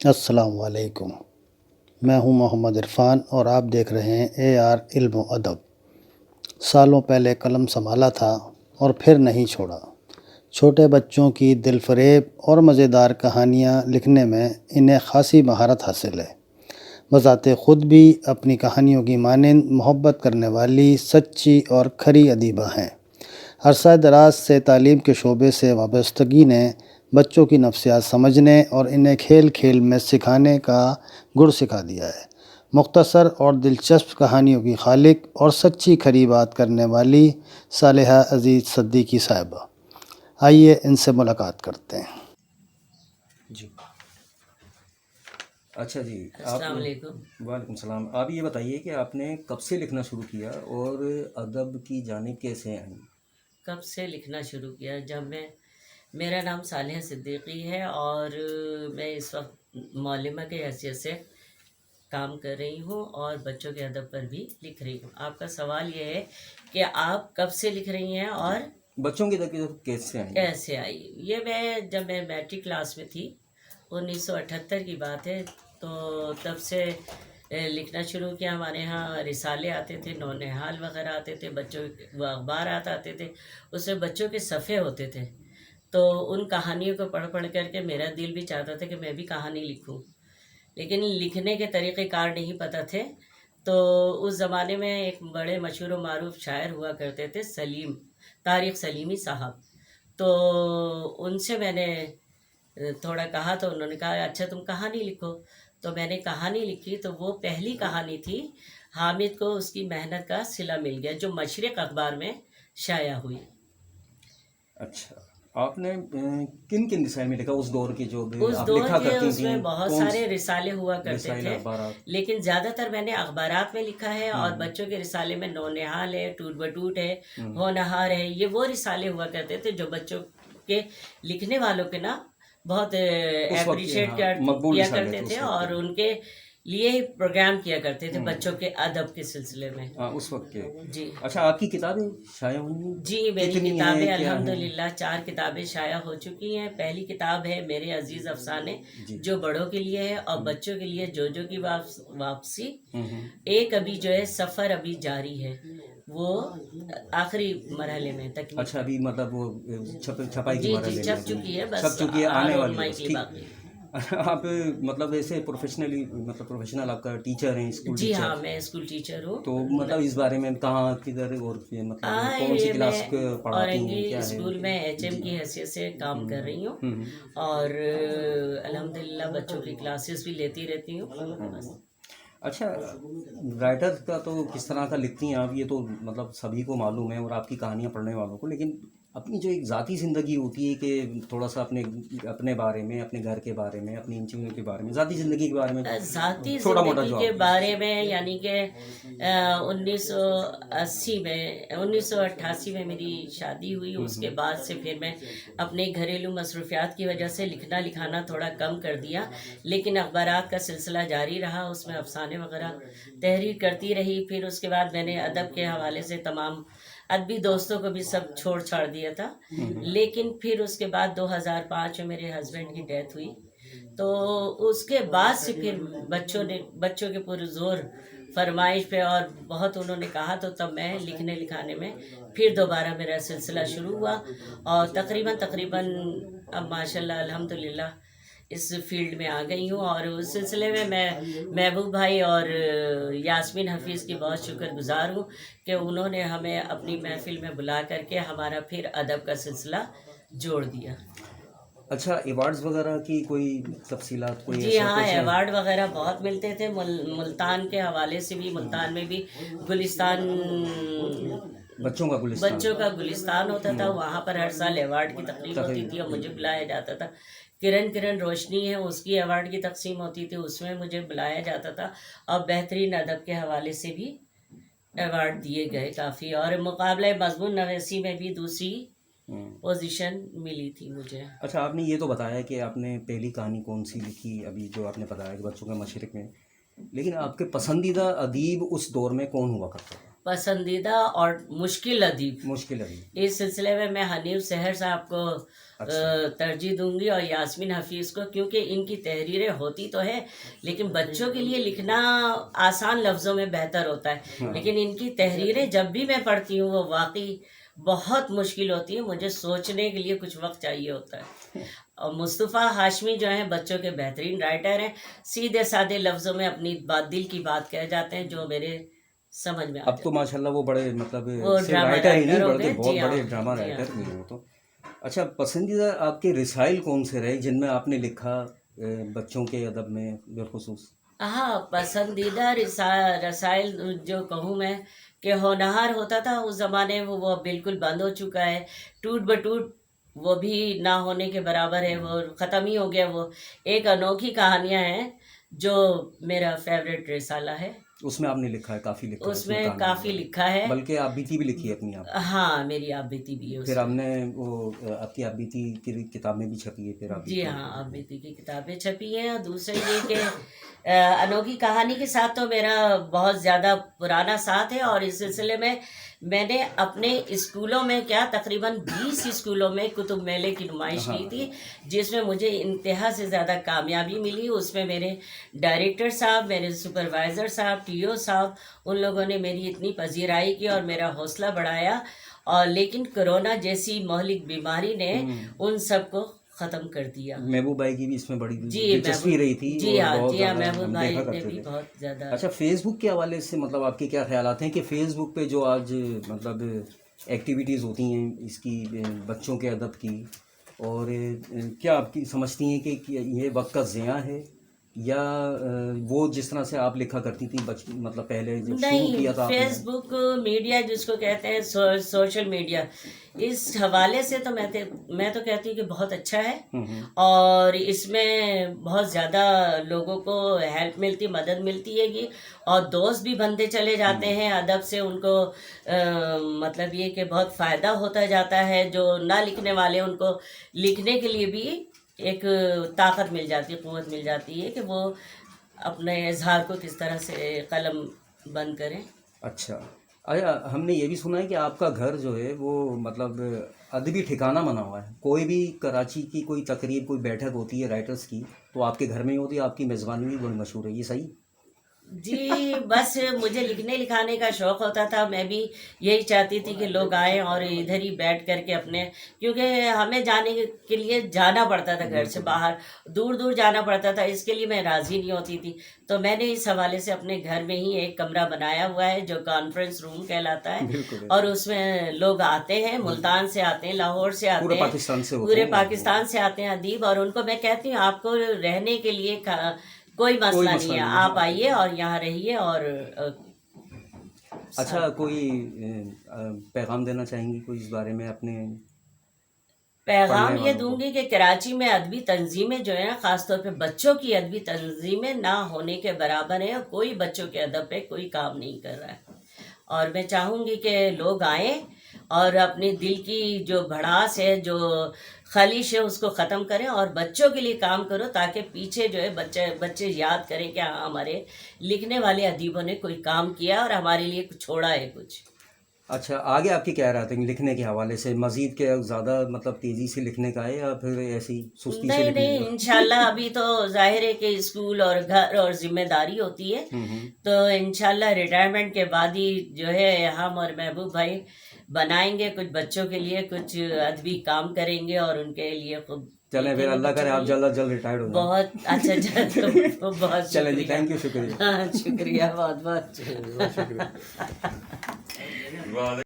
السلام علیکم، میں ہوں محمد عرفان اور آپ دیکھ رہے ہیں AR علم و ادب۔ سالوں پہلے قلم سنبھالا تھا اور پھر نہیں چھوڑا۔ چھوٹے بچوں کی دل فریب اور مزیدار کہانیاں لکھنے میں انہیں خاصی مہارت حاصل ہے۔ بذات خود بھی اپنی کہانیوں کی مانند محبت کرنے والی سچی اور کھری ادیبہ ہیں۔ عرصہ دراز سے تعلیم کے شعبے سے وابستگی نے بچوں کی نفسیات سمجھنے اور انہیں کھیل کھیل میں سکھانے کا گڑ سکھا دیا ہے۔ مختصر اور دلچسپ کہانیوں کی خالق اور سچی کھری بات کرنے والی صالحہ عزیز صدیقی صاحبہ، آئیے ان سے ملاقات کرتے ہیں۔ جی اچھا جی، آپ السلام علیکم۔ وعلیکم السلام۔ آپ یہ بتائیے کہ آپ نے کب سے لکھنا شروع کیا اور ادب کی جانب کیسے آئیں؟ کب سے لکھنا شروع کیا؟ جب میرا نام صالحہ صدیقی ہے اور میں اس وقت معلمہ کے حیثیت سے کام کر رہی ہوں اور بچوں کے ادب پر بھی لکھ رہی ہوں۔ آپ کا سوال یہ ہے کہ آپ کب سے لکھ رہی ہیں اور بچوں کی ادب کی طرف کیسے آئیں؟ کیسے آئی؟ یہ جب میں میٹرک کلاس میں تھی، 1978 کی بات ہے، تو تب سے لکھنا شروع کیا۔ ہمارے ہاں رسالے آتے تھے، نونہال وغیرہ آتے تھے، بچوں وہ اخبارات آتے تھے، اس میں بچوں کے صفحے ہوتے تھے، تو ان کہانیوں کو پڑھ پڑھ کر کے میرا دل بھی چاہتا تھا کہ میں بھی کہانی لکھوں، لیکن لکھنے کے طریقہ کار نہیں پتہ تھے۔ تو اس زمانے میں ایک بڑے مشہور و معروف شاعر ہوا کرتے تھے، سلیم، طارق سلیمی صاحب، تو ان سے میں نے تھوڑا کہا تو انہوں نے کہا اچھا تم کہانی لکھو، تو میں نے کہانی لکھی۔ تو وہ پہلی کہانی تھی، حامد کو اس کی محنت کا صلہ مل گیا، جو مشرق اخبار میں شائع ہوئی۔ اچھا، آپ نے کن کن رسائل میں لکھا اس دور کی جو بھی اس آپ دور لکھا کے کرتی اس میں تھیں؟ بہت کون سارے رسالے ہوا کرتے رسائل تھے، اخبارات؟ لیکن زیادہ تر میں نے اخبارات میں لکھا ہے، اور بچوں کے رسالے میں نونہال ہے، ٹوٹ بٹوٹ ہے، ہونہار ہے، یہ وہ رسالے ہوا کرتے تھے جو بچوں کے لکھنے والوں کے نا بہت اس وقت اپریشیٹ مقبول کیا رسالے کرتے تھے تھے، اس وقت اور کے۔ ان کے لیے ہی پروگرام کیا کرتے تھے بچوں کے ادب کے سلسلے میں۔ ہاں، اس وقت کے۔ جی اچھا، آپ کی کتابیں شائع ہوئی جی، میری کتنی کتابیں ہیں، کیا ہیں؟ الحمدللہ 4 کتابیں شائع ہو چکی ہیں۔ پہلی کتاب ہے میرے عزیز افسانے، جی۔ جو بڑوں کے لیے ہے، اور بچوں کے لیے جو کی واپسی۔ ایک ابھی جو ہے سفر ابھی جاری ہے، وہ آخری مرحلے میں تک۔ اچھا، ابھی مطلب وہ چھپائی کی جی مرحلے میں چھپ چکی ہے، بس چھپ چکی ہے، آنے والی ہے رونمائی بس، کے لیے ٹھیک۔ باقی۔ آپ مطلب ایسے پروفیشنل آپ کا ٹیچر ہیں، اسکول جی ٹیچر؟ ہاں، میں اسکول ٹیچر ہوں۔ تو مطلب اس بارے میں کہاں کدھر اور مطلب کون سی یہ میں کلاس پڑھاتی ہیں، اورنگی کیا ہے؟ اسکول میں HM کی حیثیت سے کام کر رہی ہوں، اور الحمدللہ بچوں کی کلاسز بھی لیتی رہتی ہوں۔ اچھا، رائٹر کا تو کس طرح کا لکھتی ہیں آپ، یہ تو مطلب سبھی کو معلوم ہے اور آپ کی کہانیاں پڑھنے والوں کو، لیکن اپنی جو ایک ذاتی زندگی ہوتی ہے کہ تھوڑا سا اپنے بارے میں، اپنے گھر کے بارے میں، اپنی ان چیزوں کے بارے میں، ذاتی زندگی کے بارے میں ذاتی چھوٹا موٹا زندگی جو کے آپ بارے میں، یعنی کہ 1988 میں میری شادی ہوئی، اس کے بعد سے پھر میں اپنے گھریلو مصروفیات کی وجہ سے لکھنا تھوڑا کم کر دیا، لیکن اخبارات کا سلسلہ جاری رہا، اس میں افسانے وغیرہ تحریر کرتی رہی۔ پھر اس کے بعد میں نے ادب کے حوالے سے تمام ادبی دوستوں کو بھی سب چھوڑ چھاڑ دیا تھا، لیکن پھر اس کے بعد 2005 میں میرے ہسبینڈ کی ڈیتھ ہوئی، تو اس کے بعد سے پھر بچوں کے پرزور فرمائش پہ اور بہت انہوں نے کہا، تو تب میں لکھنے لکھانے میں پھر دوبارہ میرا سلسلہ شروع ہوا، اور تقریباً اب ماشاءاللہ الحمدللہ اس فیلڈ میں آ گئی ہوں، اور اس سلسلے میں محبوب بھائی اور یاسمین حفیظ کی بہت شکر گزار ہوں کہ انہوں نے ہمیں اپنی محفل میں بلا کر کے ہمارا پھر ادب کا سلسلہ جوڑ دیا۔ اچھا، ایوارڈز وغیرہ کی کوئی تفصیلات، کوئی جی ایسا ہاں، کچھ ہے؟ ایوارڈ وغیرہ بہت ملتے تھے، ملتان کے حوالے سے بھی، ملتان میں بھی گلستان، بچوں کا گلستان ہوتا تھا، وہاں پر ہر سال ایوارڈ کی تقریب ہوتی تھی اور مجھے بلایا جاتا تھا۔ کرن روشنی ہے، اس کی ایوارڈ کی تقسیم ہوتی تھی، اس میں مجھے بلایا جاتا تھا، اور بہترین ادب کے حوالے سے بھی ایوارڈ دیے گئے کافی، اور مقابلہ مضمون نویسی میں بھی دوسری پوزیشن ملی تھی مجھے۔ اچھا، آپ نے یہ تو بتایا کہ آپ نے پہلی کہانی کون سی لکھی، ابھی جو آپ نے بتایا کہ بچوں کے مشرق میں، لیکن آپ کے پسندیدہ ادیب اس دور میں کون ہوا کرتا تھا؟ पसंदीदा और मुश्किल अदीब, मुश्किल अभी। इस सिलसिले में मैं हनीफ सहर साहब को तरजीह दूंगी और यास्मीन हफीज़ को, क्योंकि इनकी तहरीरें होती तो है लेकिन बच्चों के लिए लिखना आसान लफ्ज़ों में बेहतर होता है, लेकिन इनकी तहरीरें जब भी मैं पढ़ती हूँ वो वाकई बहुत मुश्किल होती है, मुझे सोचने के लिए कुछ वक्त चाहिए होता है। और मुस्तफ़ा हाशमी जो हैं बच्चों के बेहतरीन राइटर हैं, सीधे साधे लफ्ज़ों में अपनी बात, दिल की बात कह जाते हैं जो मेरे समझ में आ अब तो माशाल्लाह वो बड़े मतलब वो सिर्फ ड्रामा राइटर ही नहीं राइटर हो बल्कि गए। बहुत जी हाँ, बड़े ड्रामा जी हाँ। राइटर भी हैं वो तो। अच्छा, पसंदीदा आपके रिसाइल कौन से रहे जिनमें आपने लिखा बच्चों के अदब में बिलखुसूस? हाँ, पसंदीदा रसायल जो कहूँ मैं कि होनहार होता था उस ज़माने में, वो अब बिल्कुल बंद हो चुका है। टूट बटूट वो भी ना होने के बराबर है, वो ख़त्म ही हो गया। वो एक अनोखी कहानियाँ हैं जो मेरा फेवरेट रिसाला है, उसमें आपने लिखा है, काफ़ी लिखा है उसमें उसमें कहानियाँ काफ़ी वगैरह। लिखा है। बल्कि आप बीती भी लिखी है अपनी आप। हाँ, मेरी आप बीती भी है फिर उसमें। आपने वो आपकी आप बीती की किताबें भी छपी है फिर आप जी बीती। हाँ, आप बीती की किताबें छपी हैं। और दूसरा ये कि अनोखी कहानी के साथ तो मेरा बहुत ज़्यादा पुराना साथ है, और इस सिलसिले में मैंने अपने स्कूलों में क्या तकरीबन 20 स्कूलों में कुतुब मेले की नुमाइश की थी, जिसमें मुझे इंतहा से ज़्यादा कामयाबी मिली। उसमें मेरे डायरेक्टर साहब, मेरे सुपरवाइज़र साहब, टीओ साहब, उन लोगों ने मेरी इतनी पजीराई की और मेरा हौसला बढ़ाया। और लेकिन कोरोना जैसी महलिक बीमारी ने उन सबको ख़त्म कर दिया। महबूब भाई की भी इसमें बड़ी जी दिलचस्पी रही थी जी और हाँ, बहुत जी हाँ, ज़्यादा महबूब हम भाई देखा ने करते भी थे। बहुत ज़्यादा। अच्छा, फेसबुक के हवाले से मतलब आपके क्या ख्यालात हैं कि फेसबुक पे जो आज मतलब एक्टिविटीज़ होती हैं इसकी बच्चों के अदब की, और क्या आपकी समझती हैं कि ये वक्त का ज़िया है, या वो जिस तरह से आप लिखा करती थी मतलब पहले जब शुरू नहीं, किया था आपने? फेसबुक मीडिया जिसको कहते हैं, सोशल मीडिया, इस हवाले से तो मैं तो कहती हूँ कि बहुत अच्छा है। और इसमें बहुत ज़्यादा लोगों को हेल्प मिलती, मदद मिलती है कि, और दोस्त भी बनते चले जाते हैं अदब से। उनको मतलब ये कि बहुत फ़ायदा होता जाता है। जो ना लिखने वाले उनको लिखने के लिए भी एक ताकत मिल जाती है, क़ुव्वत मिल जाती है कि वो अपने इजहार को किस तरह से कलम बंद करें। अच्छा, अच्छा, हमने ये भी सुना है कि आपका घर जो है वो मतलब अदबी ठिकाना बना हुआ है। कोई भी कराची की कोई तकरीब, कोई बैठक होती है राइटर्स की, तो आपके घर में ही होती है, आपकी मेज़बानी भी बड़ी मशहूर है, ये सही? जी, बस मुझे लिखने लिखाने का शौक़ होता था। मैं भी यही चाहती थी कि लोग आएँ और इधर ही बैठ कर के अपने, क्योंकि हमें जाने के लिए जाना पड़ता था, घर से बाहर दूर दूर जाना पड़ता था, इसके लिए मैं राज़ी नहीं होती थी। तो मैंने इस हवाले से अपने घर में ही एक कमरा बनाया हुआ है जो कॉन्फ्रेंस रूम कहलाता है। बिल्कुल। और उसमें लोग आते हैं, मुल्तान से आते हैं, लाहौर से आते पूरे हैं, पाकिस्तान से होते पूरे हैं। पाकिस्तान से आते हैं अदीब। और उनको मैं कहती हूँ आपको रहने के लिए कोई मसला नहीं है, आप आइए और यहाँ रहिए। और अच्छा, कोई पैगाम देना चाहेंगी कोई इस बारे में अपने पैगाम पढ़ने ये वालों को? दूंगी कि कराची में अदबी तंजीमें जो है ना, ख़ासतौर पे बच्चों की अदबी तंजीमें ना होने के बराबर है, और कोई बच्चों के अदब पे कोई काम नहीं कर रहा है। और मैं चाहूँगी कि लोग आएँ और अपने दिल की जो भड़ास है, जो खलिश है, उसको ख़त्म करें और बच्चों के लिए काम करो, ताकि पीछे जो है बच्चे याद करें कि हाँ, हमारे लिखने वाले अदीबों ने कोई काम किया और हमारे लिए कुछ छोड़ा है कुछ। अच्छा, आगे आपकी क्या राय है लिखने के हवाले से? मज़ीद क्या ज़्यादा मतलब तेज़ी से लिखने का है, या फिर ऐसी सुस्ती से नहीं लिखने नहीं, का? इंशाल्लाह अभी तो जाहिर है कि स्कूल और घर और जिम्मेदारी होती है, तो इंशाल्लाह रिटायरमेंट के बाद ही जो है हम और महबूब भाई बनाएंगे कुछ बच्चों के लिए, कुछ अदबी काम करेंगे और उनके लिए खूब चलें फिर, लिखेंगे अल्लाह करे बच्चों आप के लिए। जल्द अज जल्द रिटायर्ड हो जाएं। बहुत अच्छा बहुत चलें जी, शुक्रिया। थैंक यू, शुक्रिया। हाँ, शुक्रिया बहुत बहुत।